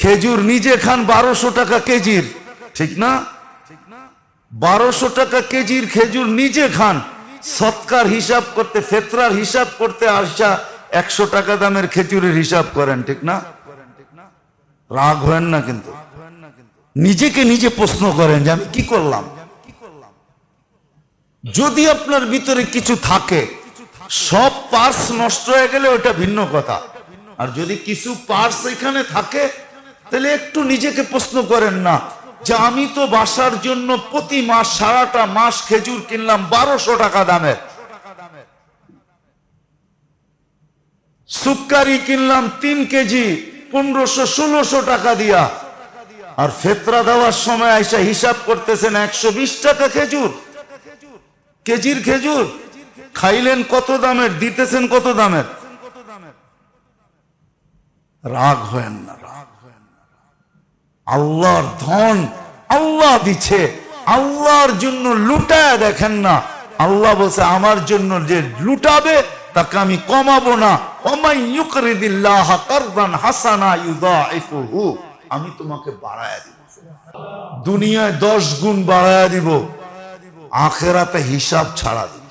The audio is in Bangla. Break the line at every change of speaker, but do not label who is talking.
খেজুর নিজে খান 1200 টাকা কেজির, ঠিক না? 1200 টাকা কেজির খেজুর নিজে খান, সৎকার হিসাব করতে, ফেতরার হিসাব করতে আসা 100 টাকা দামের খেজুরের হিসাব করেন, ঠিক না? রাগ হয় না? কিন্তু নিজেকে নিজে প্রশ্ন করেন যে আমি কি করলাম। যদি আপনার ভিতরে কিছু থাকে, সব পার্স নষ্ট হয়ে গেলে ওটা ভিন্ন কথা, আর যদি কিছু পার্স এখানে থাকে তাহলে একটু নিজেকে প্রশ্ন করেন না যে আমি তো বাসার জন্য প্রতি মাস সারাটা মাস খেজুর কিনলাম 1200 টাকা দামের, সুক্কারি কিনলাম 3 কেজি 1500-1600 টাকা দিয়া, আর ফেতরা দেওয়ার সময় আইসা হিসাব করতেছেন 120 টাকা খেজুর, কেজির খেজুর। খাইলেন কত দামের, দিতেছেন কত দামের? রাগ হয় না, রাগ হয় না। আল্লাহর ধন আল্লাহ দিচ্ছে, আল্লাহর জন্য লুটায় দেখেন না। আল্লাহ বলছে আমার জন্য যে লুটাবে তাকে আমি কমাবো না। ওমাই ইউকরিদিল্লাহ কারদান হাসানা ইউদাইফুহু, আমি তোমাকে বাড়ায়া দিব, দুনিয়ায় 10 গুণ বাড়ায়া দিব, আখিরাতে হিসাব ছাড়া দিব।